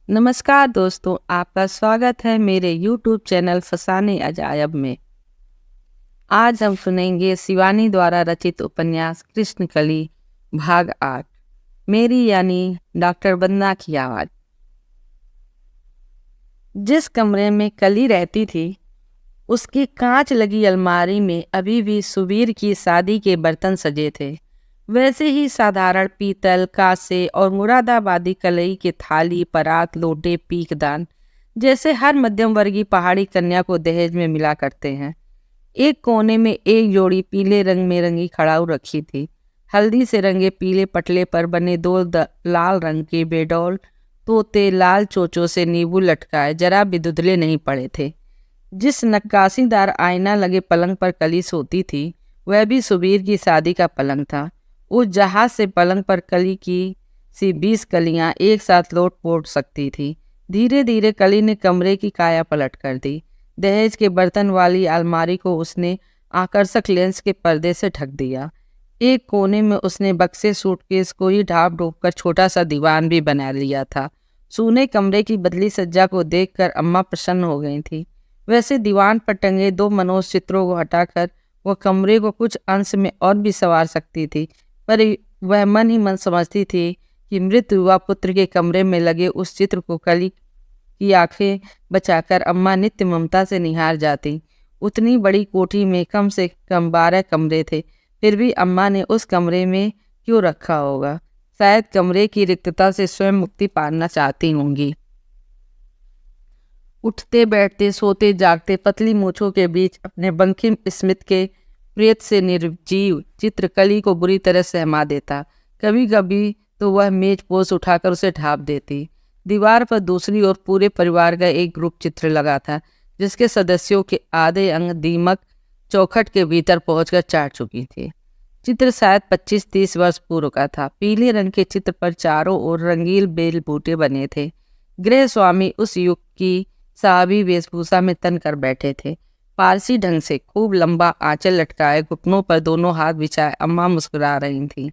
नमस्कार दोस्तों, आपका स्वागत है मेरे YouTube चैनल फसाने अजायब में। आज हम सुनेंगे शिवानी द्वारा रचित उपन्यास कृष्णकली भाग 8। मेरी यानी डॉक्टर वंदना की आवाज़। जिस कमरे में कली रहती थी उसकी कांच लगी अलमारी में अभी भी सुबीर की शादी के बर्तन सजे थे। वैसे ही साधारण पीतल, कांसे और मुरादाबादी कलई के थाली, परात, लोटे, पीकदान जैसे हर मध्यम वर्गीय पहाड़ी कन्या को दहेज में मिला करते हैं। एक कोने में एक जोड़ी पीले रंग में रंगी खड़ाऊ रखी थी। हल्दी से रंगे पीले पटले पर बने दो लाल रंग के बेडौल तोते लाल चोचों से नींबू लटकाए जरा भी धुंधले नहीं पड़े थे। जिस नक्काशीदार आईना लगे पलंग पर कली सोती थी वह भी सुबीर की शादी का पलंग था। उस जहाज से पलंग पर कली की सी 20 कलियां एक साथ लोट पोट सकती थी। धीरे धीरे कली ने कमरे की काया पलट कर दी। दहेज के बर्तन वाली अलमारी को उसने आकर्षक लेंस के पर्दे से ढक दिया। एक कोने में उसने बक्से सूटकेस को ही ढाप ढोप कर छोटा सा दीवान भी बना लिया था। सूने कमरे की बदली सज्जा को देखकर अम्मा प्रसन्न हो गई थी। वैसे दीवान पर टंगे दो मनोज चित्रों को हटाकर वह कमरे को कुछ अंश में और भी संवार सकती थी, पर वह मन ही मन समझती थी कि मृत युवा पुत्र के कमरे में लगे उस चित्र को कली की आंखें बचाकर अम्मा नित्य ममता से निहार जाती। उतनी बड़ी कोठी में कम से कम 12 कमरे थे, फिर भी अम्मा ने उस कमरे में क्यों रखा होगा? शायद कमरे की रिक्तता से स्वयं मुक्ति पाना चाहती होंगी। उठते बैठते सोते जागते पतली मूछों के बीच अपने बंकिम स्मिथ के प्रेत से निर्जीव चित्र कली को बुरी तरह सहमा देता। कभी कभी तो वह मेज पोस उठाकर उसे ढाप देती। दीवार पर दूसरी ओर पूरे परिवार का एक ग्रुप चित्र लगा था, जिसके सदस्यों के आधे अंग दीमक चौखट के भीतर पहुंचकर चाट चुकी थी। चित्र शायद 25-30 वर्ष पूर्व का था। पीले रंग के चित्र पर चारों ओर रंगील बेल बूटे बने थे। गृह स्वामी उस युग की साहबी वेशभूषा में तन कर बैठे थे। पारसी ढंग से खूब लंबा आंचल लटकाए घुटनों पर दोनों हाथ बिछाए अम्मा मुस्कुरा रही थीं।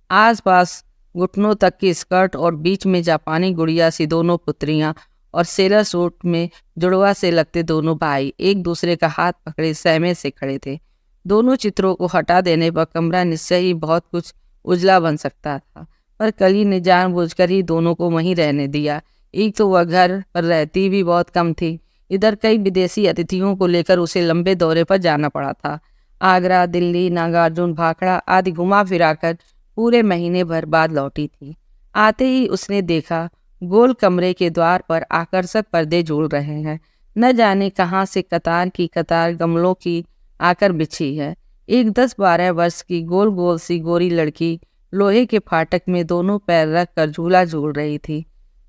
आसपास घुटनों तक की स्कर्ट और बीच में जापानी गुड़िया सी दोनों पुत्रियां और सेलर सूट में जुड़वा से लगते दोनों भाई एक दूसरे का हाथ पकड़े सहमे से खड़े थे। दोनों चित्रों को हटा देने पर कमरा निश्चय ही बहुत कुछ उजला बन सकता था, पर कली ने जानबूझकर ही दोनों को वहीं रहने दिया। एक तो वह घर पर रहती भी बहुत कम थी, इधर कई विदेशी अतिथियों को लेकर उसे लंबे दौरे पर जाना पड़ा था। आगरा, दिल्ली, नागार्जुन, भाखड़ा आदि घुमा फिराकर पूरे महीने भर बाद लौटी थी। आते ही उसने देखा गोल कमरे के द्वार पर आकर्षक पर्दे झूल रहे हैं। न जाने कहाँ से कतार की कतार गमलों की आकर बिछी है। एक 10-12 वर्ष की गोल गोल सी गोरी लड़की लोहे के फाटक में दोनों पैर रख कर झूला झूल रही थी।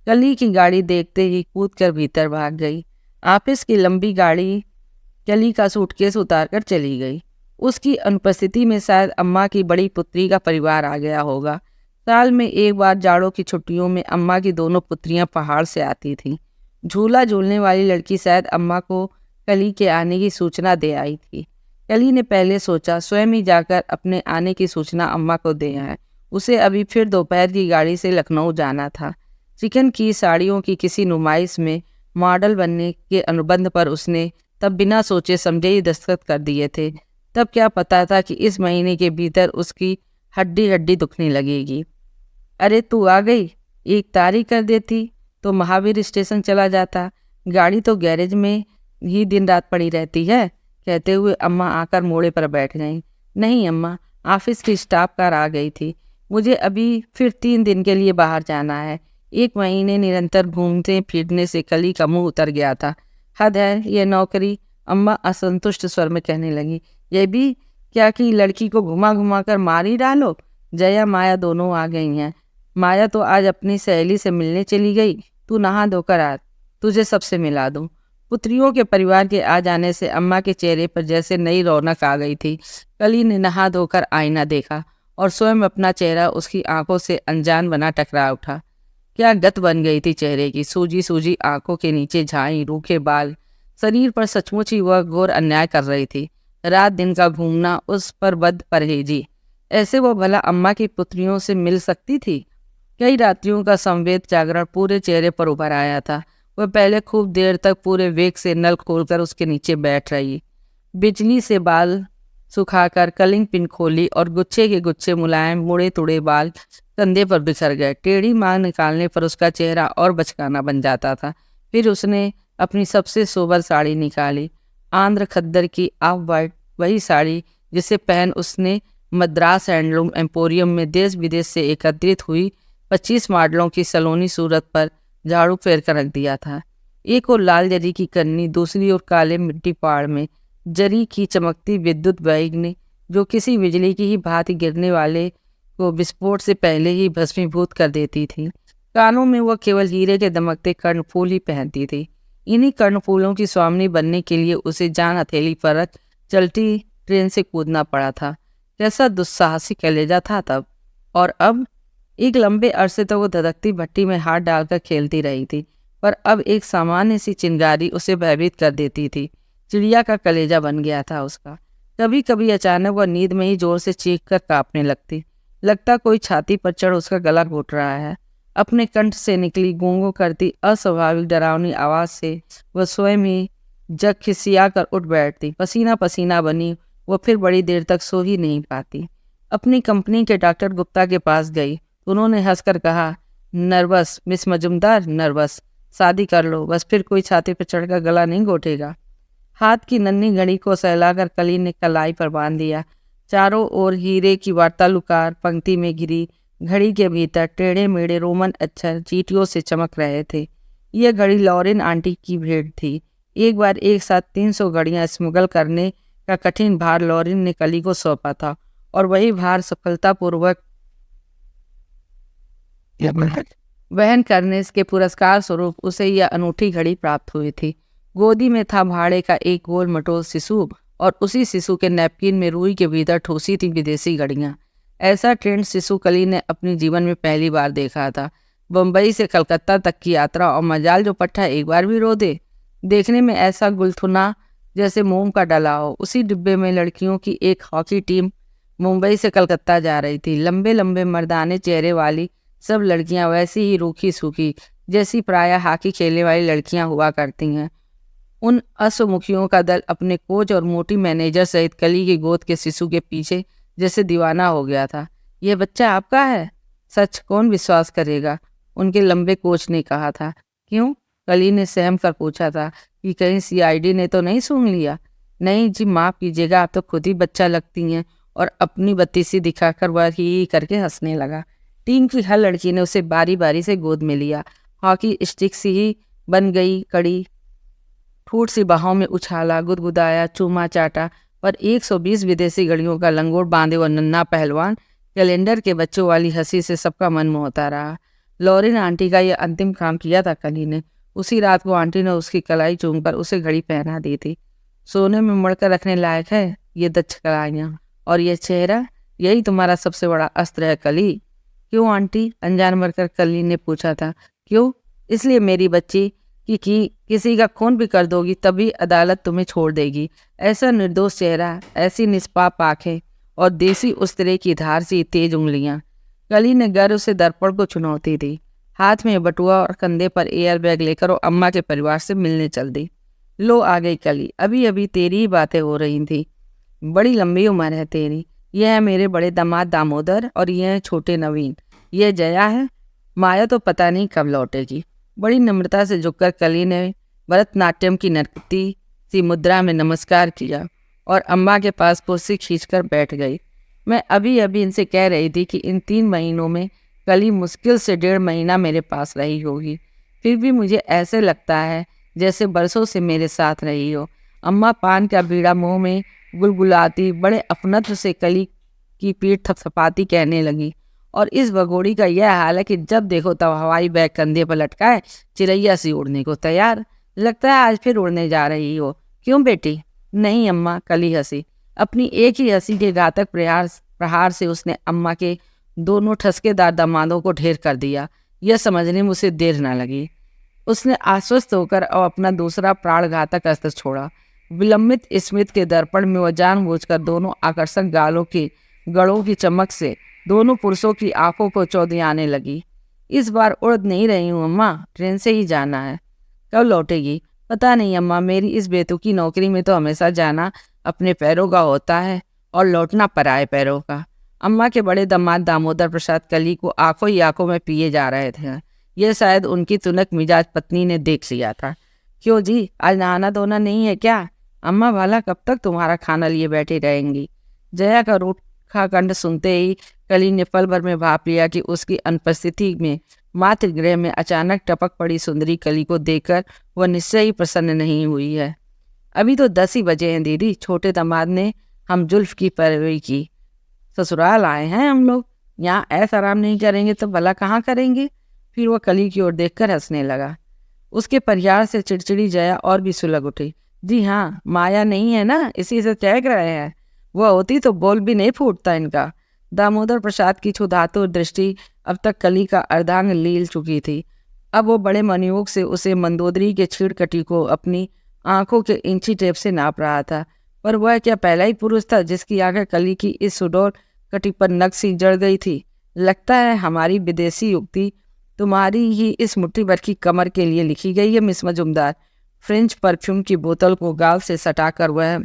कली की गाड़ी देखते ही कूदकर भीतर भाग गई। ऑफिस की लंबी गाड़ी कली का सूटकेस उतारकर चली गई। उसकी अनुपस्थिति में शायद अम्मा की बड़ी पुत्री का परिवार आ गया होगा। साल में एक बार जाड़ों की छुट्टियों में अम्मा की दोनों पुत्रियां पहाड़ से आती थीं। झूला झूलने वाली लड़की शायद अम्मा को कली के आने की सूचना दे आई थी। कली ने पहले सोचा स्वयं ही जाकर अपने आने की सूचना अम्मा को दे आए। उसे अभी फिर दोपहर की गाड़ी से लखनऊ जाना था। चिकन की साड़ियों की किसी नुमाइश में मॉडल बनने के अनुबंध पर उसने तब बिना सोचे समझे ही दस्तखत कर दिए थे। तब क्या पता था कि इस महीने के भीतर उसकी हड्डी हड्डी दुखने लगेगी। अरे तू आ गई, एक तारीख कर देती तो महावीर स्टेशन चला जाता। गाड़ी तो गैरेज में ही दिन रात पड़ी रहती है, कहते हुए अम्मा आकर मोड़े पर बैठ गईं। नहीं अम्मा, ऑफिस की स्टाफ कार आ गई थी। मुझे अभी फिर 3 दिन के लिए बाहर जाना है। 1 महीने निरंतर घूमते फिरने से कली का मुंह उतर गया था। हद है ये नौकरी, अम्मा असंतुष्ट स्वर में कहने लगी। ये भी क्या कि लड़की को घुमा घुमा कर मार ही डालो। जया माया दोनों आ गई हैं। माया तो आज अपनी सहेली से मिलने चली गई। तू नहा धोकर आ, तुझे सबसे मिला दूं। पुत्रियों के परिवार के आ जाने से अम्मा के चेहरे पर जैसे नई रौनक आ गई थी। कली ने नहा धोकर आईना देखा और स्वयं अपना चेहरा उसकी आंखों से अनजान बना टकरा उठा। क्या गत बन गई थी चेहरे की। सूजी सूजी आंखों के नीचे झाई रूखे बाल, शरीर पर सचमुच ही वह घोर अन्याय कर रही थी। रात दिन का घूमना, उस पर बद परहेजी, ऐसे वो भला अम्मा की पुत्रियों से मिल सकती थी? कई रात्रियों का संवेद जागरण पूरे चेहरे पर उभर आया था। वह पहले खूब देर तक पूरे वेग से नल खोलकर उसके नीचे बैठ रही, बिजली से बाल सुखाकर कलिंग पिन खोली और गुच्छे के गुच्छे मुलायम मुड़े तुड़े बाल कंधे पर बिखर गए। टेढ़ी मांग निकालने पर उसका चेहरा और बचकाना बन जाता था। फिर उसने अपनी सबसे सोबर साड़ी निकाली, आंध्र खद्दर की ऑफ वाइट, वही साड़ी जिसे पहन उसने मद्रास हैंडलूम एम्पोरियम में देश विदेश से एकत्रित हुई 25 मॉडलों की सलोनी सूरत पर झाड़ू फेर कर रख दिया था। एक और लाल जरी की कन्नी, दूसरी ओर काले मिट्टी पहाड़ में जरी की चमकती विद्युत बैगनी, जो किसी बिजली की ही भांति गिरने वाले को विस्फोट से पहले ही भस्मीभूत कर देती थी। कानों में वह केवल हीरे के दमकते कर्णफूल ही पहनती थी। इन्हीं कर्णफूलों की स्वामिनी बनने के लिए उसे जान हथेली पर रख चलती ट्रेन से कूदना पड़ा था। कैसा दुस्साहसी कलेजा था तब। और अब एक लंबे अरसे तक वो धधकती भट्टी में हाथ डालकर खेलती रही थी, पर अब एक सामान्य सी चिंगारी उसे भयभीत कर देती थी। चिड़िया का कलेजा बन गया था उसका। कभी कभी अचानक वह नींद में ही जोर से चीख कर कांपने लगती। लगता कोई छाती पर चढ़ उसका गला घोट रहा है। अपने कंठ से निकली गूंगों करती अस्वाभाविक डरावनी आवाज से वह स्वयं ही जग खिसिया कर उठ बैठती। पसीना पसीना बनी वह फिर बड़ी देर तक सो ही नहीं पाती। अपनी कंपनी के डॉक्टर गुप्ता के पास गई। उन्होंने हंसकर कहा, नर्वस मिस मजुमदार, नर्वस, शादी कर लो बस, फिर कोई छाती पर चढ़कर गला नहीं घोटेगा। हाथ की नन्ही घड़ी को सहलाकर कली ने कलाई पर बांध दिया। चारों ओर हीरे की वार्तालुकार पंक्ति में घिरी घड़ी के भीतर टेढ़े मेढ़े रोमन अक्षर चींटियों से चमक रहे थे। यह घड़ी लॉरेन आंटी की भेंट थी। एक बार एक साथ 300 घड़ियां स्मगल करने का कठिन भार लॉरेन ने कली को सौंपा था, और वही भार सफलतापूर्वक वहन करने के पुरस्कार स्वरूप उसे यह अनूठी घड़ी प्राप्त हुई थी। गोदी में था भाड़े का एक गोल मटोल शिशु, और उसी शिशु के नैपकिन में रुई के भीतर ठूसी थी विदेशी घड़ियां। ऐसा ट्रेंड शिशु कली ने अपने जीवन में पहली बार देखा था। बम्बई से कलकत्ता तक की यात्रा, और मजाल जो पट्टा एक बार भी रो दे। देखने में ऐसा गुलथुना जैसे मोम का डला हो। उसी डिब्बे में लड़कियों की एक हॉकी टीम मुंबई से कलकत्ता जा रही थी। लंबे लंबे मर्दाने चेहरे वाली सब लड़कियां वैसी ही रूखी सूखी जैसी प्रायः हॉकी खेलने वाली लड़कियां हुआ करती हैं। उन अश्वमुखियों का दल अपने कोच और मोटी मैनेजर सहित कली की गोद के शिशु के पीछे जैसे दीवाना हो गया था। यह बच्चा आपका है? सच, कौन विश्वास करेगा, उनके लंबे कोच ने कहा था। क्यों? कली ने सहम कर पूछा था कि कहीं सीआईडी ने तो नहीं सूंघ लिया। नहीं जी, माफ कीजिएगा, आप तो खुद ही बच्चा लगती हैं। और अपनी बत्तीसी दिखाकर वह ही करके हंसने लगा। टीम की हर लड़की ने उसे बारी बारी से गोद में लिया। हॉकी स्टिक सी ही बन गई कड़ी ठूठ सी बाहों में उछाला, गुदगुदाया, चूमा चाटा, पर 120 विदेशी घड़ियों का लंगोट बांधे हुआ नन्हा पहलवान कैलेंडर के बच्चों वाली हंसी से सबका मन मोहता रहा। लॉरेन आंटी का यह अंतिम काम किया था कली ने। उसी रात को आंटी ने उसकी कलाई चूमकर उसे घड़ी पहना दी थी। सोने में मुड़कर रखने लायक है ये दक्ष कलाइयाँ, और यह चेहरा, यही तुम्हारा सबसे बड़ा अस्त्र है कली। क्यों आंटी? अनजान मरकर कली ने पूछा था। क्यों? इसलिए मेरी बच्ची कि किसी का खून भी कर दोगी तभी अदालत तुम्हें छोड़ देगी। ऐसा निर्दोष चेहरा, ऐसी निष्पाप आंखें, और देसी उस्तरे की धार सी तेज उंगलियां। कली ने गर्व से दर्पण को चुनौती दी। हाथ में बटुआ और कंधे पर एयर बैग लेकर वो अम्मा के परिवार से मिलने चल दी। लो आ गई कली, अभी अभी तेरी ही बातें हो रही थी। बड़ी लंबी उम्र है तेरी। यह है मेरे बड़े दामाद दामोदर, और यह है छोटे नवीन। यह जया है। माया तो पता नहीं कब लौटेगी। बड़ी नम्रता से झुककर कली ने भरतनाट्यम की नर्तकी सी मुद्रा में नमस्कार किया और अम्मा के पास कुर्सी खींचकर बैठ गई। मैं अभी अभी इनसे कह रही थी कि इन 3 महीनों में कली मुश्किल से 1.5 महीना मेरे पास रही होगी। फिर भी मुझे ऐसे लगता है जैसे बरसों से मेरे साथ रही हो। अम्मा पान का बीड़ा मुंह में गुलगुलाती बड़े अपनत्व से कली की पीठ थपथपाती कहने लगी, और इस भगोड़ी का यह हाल है कि जब देखो तब हवाई बैग कंधे पर लटकाए चिड़ैया सी उड़ने को तैयार। लगता है आज फिर उड़ने जा रही हो। क्यों बेटी? नहीं अम्मा, कली हंसी। अपनी एक ही हंसी के घातक प्रहार से उसने अम्मा के दोनों ठसकेदार दामादों को ढेर कर दिया। यह समझने में उसे देर न लगी। उसने आश्वस्त होकर और अपना दूसरा प्राणघातक अस्त्र छोड़ा। विलंबित स्मृति के दर्पण में वह जानबूझकर दोनों आकर्षक गालों के गड़ों की चमक से दोनों पुरुषों की आंखों को चौंधियाने लगी। इस बार उड़ नहीं रही हूँ अम्मा, ट्रेन से ही जाना है। कब लौटेगी? पता नहीं अम्मा, मेरी इस बेतुकी नौकरी में तो हमेशा जाना अपने पैरों का होता है और लौटना पराए पैरों का। अम्मा के बड़े दामाद दामोदर प्रसाद कली को आंखों ही आंखों में पिए जा रहे थे। यह शायद उनकी तुनक मिजाज पत्नी ने देख लिया था। क्यों जी, आज नहाना धोना नहीं है क्या? अम्मा भला कब तक तुम्हारा खाना लिए बैठी रहेंगी? जया का रूखा कंठ सुनते ही कली ने पल भर में भाप लिया कि उसकी अनुपस्थिति में मातृगृह में अचानक टपक पड़ी सुंदरी कली को देखकर वह निश्चय ही प्रसन्न नहीं हुई है। अभी तो 10 ही बजे हैं दीदी, छोटे दामाद ने हम जुल्फ की पैरवी की। ससुराल आए हैं हम लोग, यहाँ ऐसा आराम नहीं करेंगे तो भला कहाँ करेंगे? फिर वह कली की ओर देखकर हंसने लगा। उसके परिहार से चिड़चिड़ी जया और भी सुलग उठी। जी हाँ, माया नहीं है ना, इसी से चहक रहे हैं। वह होती तो बोल भी नहीं फूटता इनका। दामोदर प्रसाद की क्षुधातुर दृष्टि अब तक कली का अर्धांग लील चुकी थी। अब वो बड़े मनयोग से उसे मंदोदरी के छीड़कटी को अपनी आंखों के इंची टेप से नाप रहा था। पर वह क्या पहला ही पुरुष था जिसकी आंखें कली की इस सुडौल कटी पर नक्श सी जड़ गई थी? लगता है हमारी विदेशी युक्ति तुम्हारी ही इस मुट्ठी भर की कमर के लिए लिखी गई है मिस मजुमदार। फ्रेंच परफ्यूम की बोतल को गाल से सटाकर वह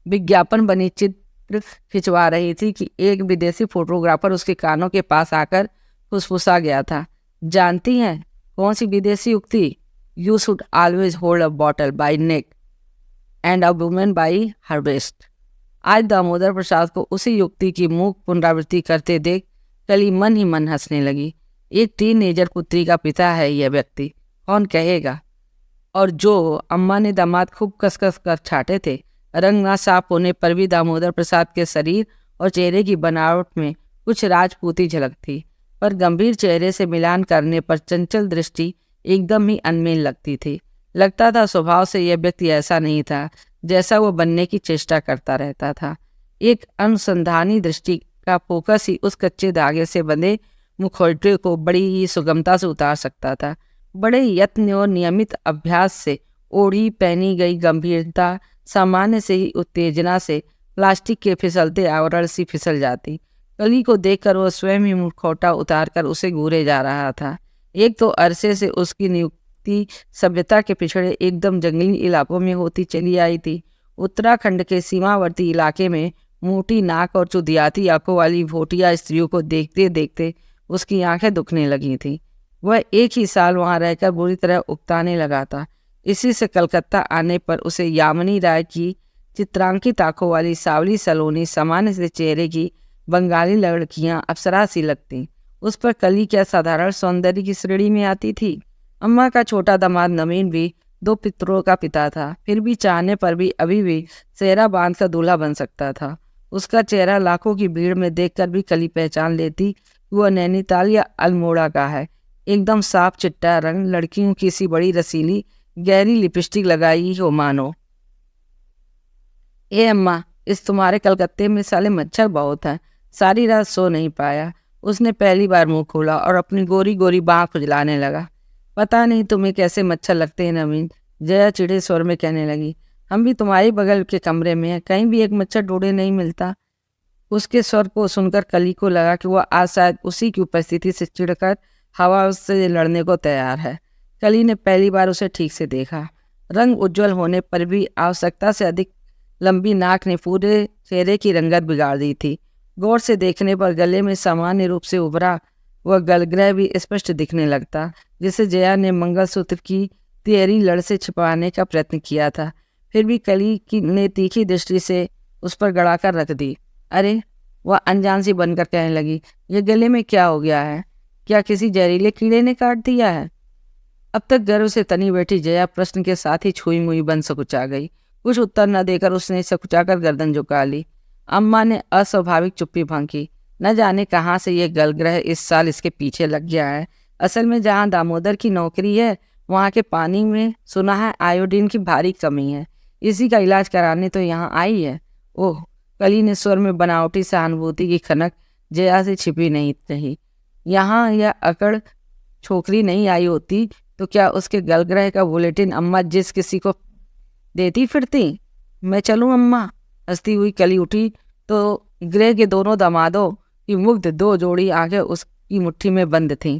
विज्ञापन बनी चित्र खिंचवा रही थी कि एक विदेशी फोटोग्राफर उसके कानों के पास आकर फुसफुसा गया था। जानती हैं कौन सी विदेशी युक्ति? You should always hold a bottle by neck and a women by her waist. आज दामोदर प्रसाद को उसी युक्ति की मूक पुनरावृत्ति करते देख कली मन ही मन हंसने लगी। एक टीनेजर पुत्री का पिता है यह व्यक्ति, कौन कहेगा? और जो अम्मा ने दामाद खूब कसकस कर छाटे थे, रंग ना साफ होने पर भी दामोदर प्रसाद के शरीर और चेहरे की बनावट में कुछ राजपूती झलक थी, पर गंभीर चेहरे से मिलान करने पर चंचल दृष्टि एकदम ही अनमेल लगती थी। लगता था स्वभाव से यह व्यक्ति ऐसा नहीं था जैसा वो बनने की चेष्टा करता रहता था। एक अनुसंधानी दृष्टि का फोकस ही उस कच्चे धागे से बंधे मुखौटे को बड़ी ही सुगमता से उतार सकता था। बड़े यत्न और नियमित अभ्यास से ओढ़ी पहनी गई गंभीरता सामान्य से ही उत्तेजना से प्लास्टिक के फिसलते आवरण सी फिसल जाती। कली को देखकर वह स्वयं ही मुखौटा उतारकर उसे घूरे जा रहा था। एक तो अरसे से उसकी नियुक्ति सभ्यता के पिछड़े एकदम जंगली इलाकों में होती चली आई थी। उत्तराखंड के सीमावर्ती इलाके में मोटी नाक और चुदियाती आंखों वाली भोटिया स्त्रियों को देखते देखते उसकी आंखें दुखने लगी थीं। वह एक ही साल वहां रहकर बुरी तरह उकताने लगा था। इसी से कलकत्ता आने पर उसे यामिनी राय की चित्रांकित आंखों वाली सावली सलोनी सामान्य से चेहरे की बंगाली लड़कियां अप्सरा सी लगती। उस पर कली क्या साधारण सौंदर्य की श्रेणी में आती थी? अम्मा का छोटा दामाद नवीन भी 2 पितरों का पिता था, फिर भी चाहने पर भी अभी भी सेहरा बांध का दूल्हा बन सकता था। उसका चेहरा लाखों की भीड़ में देखकर भी कली पहचान लेती कि वह नैनीताल या अल्मोड़ा का है। एकदम साफ चिट्टा रंग, लड़कियों की सी बड़ी रसीली गहरी लिपस्टिक लगाई हो मानो। ए अम्मा, इस तुम्हारे कलकत्ते में साले मच्छर बहुत हैं, सारी रात सो नहीं पाया। उसने पहली बार मुंह खोला और अपनी गोरी गोरी बाँह खुजलाने लगा। पता नहीं तुम्हें कैसे मच्छर लगते हैं नवीन, जया चिढ़े स्वर में कहने लगी। हम भी तुम्हारी बगल के कमरे में हैं, कहीं भी एक मच्छर ढूंढे नहीं मिलता। उसके स्वर को सुनकर कली को लगा कि वह आज शायद उसी की उपस्थिति से चिढ़कर हवा उससे लड़ने को तैयार है। कली ने पहली बार उसे ठीक से देखा। रंग उज्जवल होने पर भी आवश्यकता से अधिक लंबी नाक ने पूरे चेहरे की रंगत बिगाड़ दी थी। गौर से देखने पर गले में सामान्य रूप से उभरा वह गलग्रह भी स्पष्ट दिखने लगता, जिसे जया ने मंगलसूत्र की तिहरी लड़ से छिपाने का प्रयत्न किया था। फिर भी कली ने तीखी दृष्टि से उस पर गड़ाकर रख दी। अरे, वह अनजान सी बनकर कहने लगी, ये गले में क्या हो गया है? क्या किसी जहरीले कीड़े ने काट दिया है? अब तक गर्व से तनी बैठी जया प्रश्न के साथ ही छुई मुई बन सकुचा गई। कुछ उत्तर न देकर उसने सकुचाकर गर्दन झुका ली। अम्मा ने अस्वाभाविक चुप्पी भांकी। न जाने कहाँ से ये गलग्रह इस साल इसके पीछे लग गया है। असल में जहाँ दामोदर की नौकरी है वहाँ के पानी में सुना है आयोडीन की भारी कमी है। इसी का इलाज कराने तो यहाँ आई है। ओह, कली ने स्वर में बनावटी सहानुभूति की खनक जया से छिपी नहीं रही। यहाँ यह अकड़ छोकरी नहीं आई होती तो क्या उसके गलग्रह का बुलेटिन अम्मा जिस किसी को देती फिरती? मैं चलूँ अम्मा? हंसती हुई कली उठी तो गृह के दोनों दामादों की मुग्ध 2 जोड़ी आंखें उस की मुट्ठी में बंद थीं।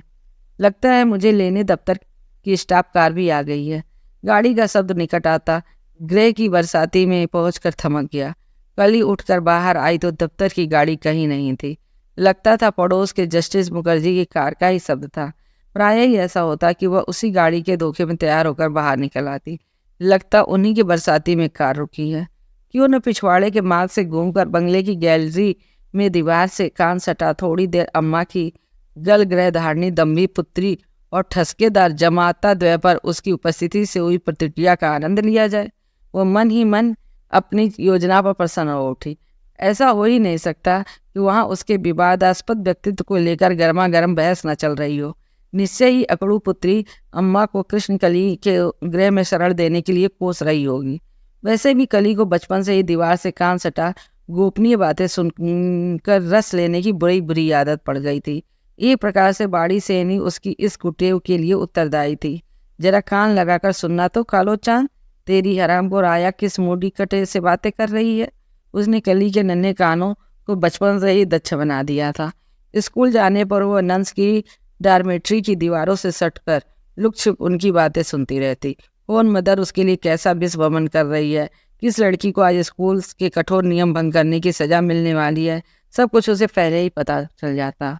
लगता है मुझे लेने दफ्तर की स्टाफ कार भी आ गई है। गाड़ी का शब्द निकट आता ग्रह की बरसाती में पहुंचकर थमक गया। कली उठकर बाहर आई तो दफ्तर की गाड़ी कहीं नहीं थी। लगता था पड़ोस के जस्टिस मुखर्जी की कार का ही शब्द था। प्राय ही ऐसा होता कि वह उसी गाड़ी के धोखे में तैयार होकर बाहर निकल आती। लगता उन्हीं की बरसाती में कार रुकी है। क्यों न पिछवाड़े के मार्ग से घूमकर बंगले की गैलरी में दीवार से कान सटा थोड़ी देर अम्मा की गल ग्रह धारणी दम्भी पुत्री और ठसकेदार जमाता द्वय पर उसकी उपस्थिति से हुई प्रतिक्रिया का आनंद लिया जाए। वह मन ही मन अपनी योजना पर प्रसन्न हो उठी। ऐसा हो ही नहीं सकता कि वहां उसके विवादास्पद व्यक्तित्व को लेकर गर्मा गर्म बहस न चल रही हो। निश्चय ही अकड़ू पुत्री अम्मा को कृष्ण कली के गृह में शरण देने के लिए कोस रही होगी। वैसे भी कली को बचपन से ही दीवार से कान सटा गोपनीय बातें सुनकर रस लेने की बड़ी बुरी आदत पड़ गई थी। एक प्रकार से बाड़ी सेनी उसकी इस कुटेव के लिए उत्तरदायी थी। जरा कान लगाकर सुनना तो कालो चांद, तेरी हराम को राया किस मूडी कटे से बातें कर रही है। उसने कली के नन्हे कानों को बचपन से ही दक्ष बना दिया था। स्कूल जाने पर वह नंस की डॉर्मेट्री की दीवारों से सटकर लुक छिप उनकी बातें सुनती रहती। कौन मदर उसके लिए कैसा विष वमन कर रही है, किस लड़की को आज स्कूल के कठोर नियम भंग करने की सजा मिलने वाली है, सब कुछ उसे पहले ही पता चल जाता।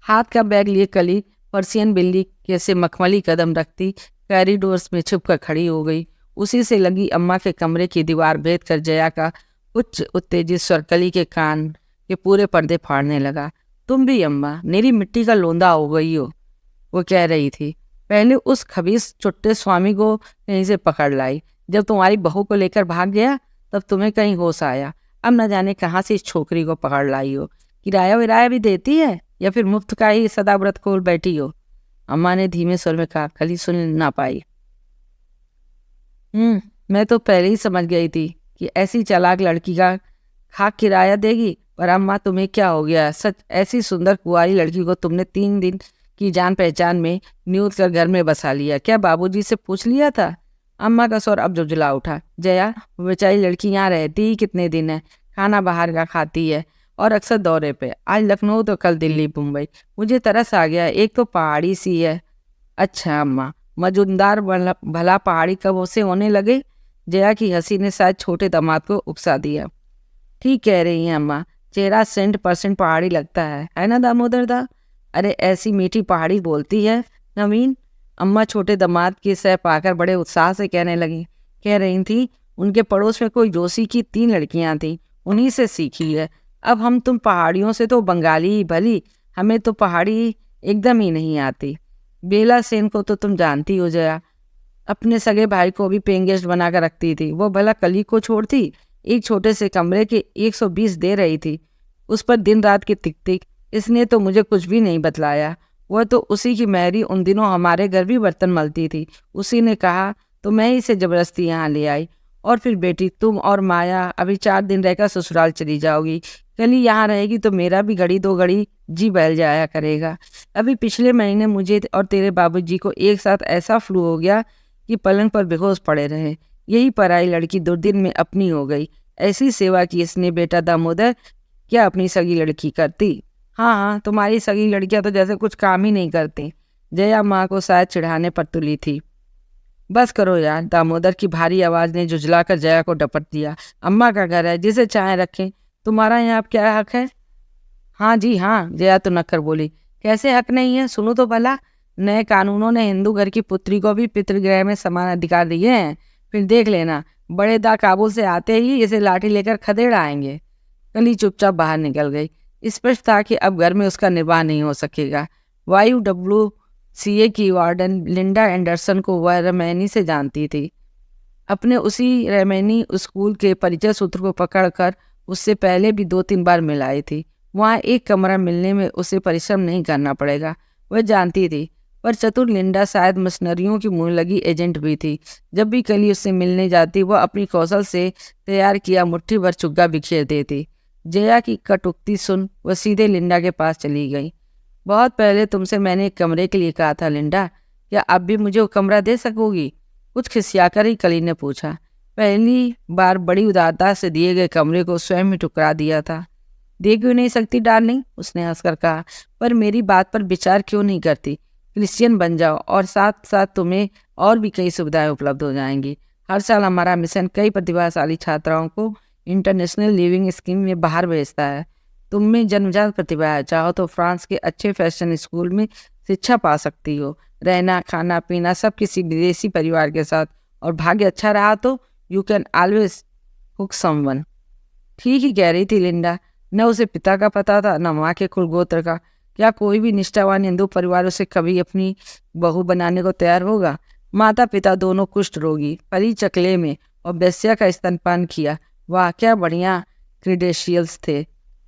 हाथ का बैग लिए कली पर्सियन बिल्ली कैसे मखमली कदम रखती कॉरिडोर्स में छुपकर खड़ी हो गई। उसी से लगी अम्मा के कमरे की दीवार भेद कर जया का उच्च उत्तेजित स्वर कली के कान के पूरे पर्दे फाड़ने लगा। तुम भी अम्मा मेरी मिट्टी का लोंदा हो गई हो, वो कह रही थी। पहले उस खबीस चुट्टे स्वामी को कहीं से पकड़ लाई। जब तुम्हारी बहू को लेकर भाग गया तब तुम्हें कहीं होश आया। अब न जाने कहाँ से इस छोकरी को पकड़ लाई हो। किराया विराया भी देती है या फिर मुफ्त का ही सदाव्रत खोल बैठी हो? अम्मा ने धीमे स्वर में कहा। कली सुन ना पाई। मैं तो पहले ही समझ गई थी कि ऐसी चालाक लड़की का खाक किराया देगी। पर अम्मा तुम्हें क्या हो गया? सच ऐसी सुंदर कुंवारी लड़की को तुमने 3 दिन की जान पहचान में न्यूज कर घर में बसा लिया। क्या बाबूजी से पूछ लिया था? अम्मा का स्वर अब जुझला उठा। जया, वो बेचारी लड़की यहाँ रहती ही कितने दिन है, खाना बाहर का खाती है और अक्सर दौरे पे। आज लखनऊ तो कल दिल्ली मुंबई। मुझे तरस आ गया, एक तो पहाड़ी सी है। अच्छा अम्मा, मजुमदार भला पहाड़ी कब से होने लगे? जया की हंसी ने शायद छोटे दामाद को उकसा दिया। ठीक कह रही हैं अम्मा, चेहरा 100% पहाड़ी लगता है ना दामोदर दा? अरे ऐसी मीठी पहाड़ी बोलती है नवीन। अम्मा छोटे दामाद की सह पाकर बड़े उत्साह से कहने लगी। कह रही थी उनके पड़ोस में कोई जोशी की 3 लड़कियां थीं, उन्हीं से सीखी है। अब हम तुम पहाड़ियों से तो बंगाली ही भली, हमें तो पहाड़ी एकदम ही नहीं आती। बेला सेन को तो तुम जानती हो जया, अपने सगे भाई को भी पेइंग गेस्ट बनाकर रखती थी। वो भला कली को छोड़ती? एक छोटे से कमरे के 120 दे रही थी, उस पर दिन रात की टिक टिक। इसने तो मुझे कुछ भी नहीं बतलाया। वह तो उसी की मैरी उन दिनों हमारे घर भी बर्तन मलती थी। उसी ने कहा तो मैं इसे जबरदस्ती यहाँ ले आई। और फिर बेटी, तुम और माया अभी 4 दिन रहकर ससुराल चली जाओगी। कली यहाँ रहेगी तो मेरा भी घड़ी 2 घड़ी जी बहल जाया करेगा। अभी पिछले महीने मुझे और तेरे बाबूजी को एक साथ ऐसा फ्लू हो गया कि पलंग पर बेहोश पड़े रहे। यही पराई लड़की 2 दिन में अपनी हो गई। ऐसी सेवा की इसने बेटा दामोदर, क्या अपनी सगी लड़की करती? हाँ, तुम्हारी सगी लड़कियां तो जैसे कुछ काम ही नहीं करती। जया माँ को शायद चिढ़ाने पर तुली थी। बस करो यार, दामोदर की भारी आवाज ने झुझलाकर जया को डपट दिया। अम्मा का घर है, जिसे चाहे रखें, तुम्हारा यहाँ अब क्या हक है? हाँ जी हाँ, जया तो नक्कर बोली। कैसे हक नहीं है, सुनो तो भला। नए कानूनों ने हिंदू घर की पुत्री को भी पितृगृह में समान अधिकार दिए हैं। फिर देख लेना, बड़े दा काबुल से आते ही इसे लाठी लेकर खदेड़ आएंगे। कली चुपचाप बाहर निकल गई। स्पष्ट था कि अब घर में उसका निर्वाह नहीं हो सकेगा। YWCA की वार्डन लिंडा एंडरसन को वह रमैनी से जानती थी। अपने उसी रमैनी स्कूल के परिचय सूत्र को पकड़कर उससे पहले भी 2-3 बार मिलाई थी। वहाँ एक कमरा मिलने में उसे परिश्रम नहीं करना पड़ेगा, वह जानती थी। पर चतुर लिंडा शायद मशीनरियों की मुँह लगी एजेंट भी थी। जब भी कली उससे मिलने जाती वह अपनी कौशल से तैयार किया मुट्ठी भर चुग्गा बिखेर देती। जया की कटुक्ति सुन वह सीधे लिंडा के पास चली गई। बहुत पहले तुमसे मैंने एक कमरे के लिए कहा था लिंडा, क्या अब भी मुझे वो कमरा दे सकोगी? कुछ खिसियाकर ही कली ने पूछा। पहली बार बड़ी उदारता से दिए गए कमरे को स्वयं ही ठुकरा दिया था। दे क्यों नहीं सकती डार्लिंग, उसने हंसकर कहा। पर मेरी बात पर विचार क्यों नहीं करती? क्रिश्चियन बन जाओ और साथ साथ तुम्हें और भी कई सुविधाएं उपलब्ध हो जाएंगी। हर साल हमारा मिशन कई प्रतिभाशाली छात्राओं को इंटरनेशनल लिविंग स्कीम में बाहर भेजता है। तुम में जन्मजात प्रतिभा है, चाहो तो फ्रांस के अच्छे फैशन स्कूल में शिक्षा पा सकती हो, रहना खाना पीना सब किसी विदेशी परिवार के साथ, और भाग्य अच्छा रहा तो you can always hook someone. ठीक ही कह रही थी लिंडा। न उसे पिता का पता था न माँ के कुल गोत्र का। क्या कोई भी निष्ठावान हिंदू परिवार उसे कभी अपनी बहू बनाने को तैयार होगा? माता पिता दोनों कुष्ठ रोगी, परी चकले में, और बेस्या का स्तनपान किया। वाह क्या बढ़िया क्रीडेशियल्स थे।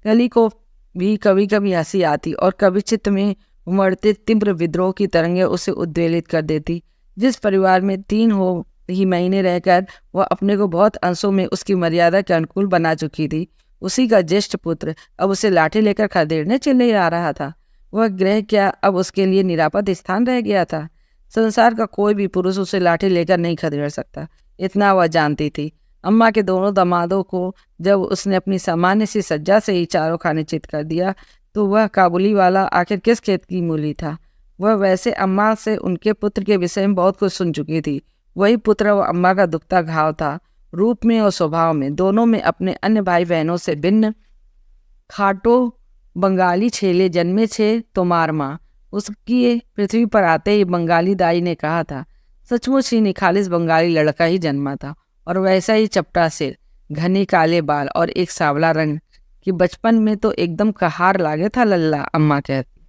कली को भी कभी कभी हंसी आती और कभी चित्त में उमड़ते तीव्र विद्रोह की तरंगें उसे उद्वेलित कर देती। जिस परिवार में 3 ही महीने रहकर वह अपने को बहुत अंशों में उसकी मर्यादा के अनुकूल बना चुकी थी, उसी का ज्येष्ठ पुत्र अब उसे लाठी लेकर खदेड़ने चले आ रहा था। वह गृह क्या अब उसके लिए निरापद स्थान रह गया था? संसार का कोई भी पुरुष उसे लाठी लेकर नहीं खदेड़ सकता, इतना वह जानती थी। अम्मा के दोनों दामादों को जब उसने अपनी सामान्य सी सज्जा से ही चारों खाने चित कर दिया, तो वह काबुली वाला आखिर किस खेत की मूली था? वह वैसे अम्मा से उनके पुत्र के विषय में बहुत कुछ सुन चुकी थी। वही पुत्र वह अम्मा का दुखता घाव था, रूप में और स्वभाव में, दोनों में अपने अन्य भाई बहनों से भिन्न। खाटो बंगाली छेले जन्मे छे तोमार माँ, उसकी पृथ्वी पर आते ही बंगाली दाई ने कहा था। सचमुच ही निखालिस बंगाली लड़का ही जन्मा था, और वैसा ही चपटा सिर, घने काले बाल और एक सांवला रंग कि बचपन में तो एकदम कहार लागे था लल्ला, अम्मा कहती।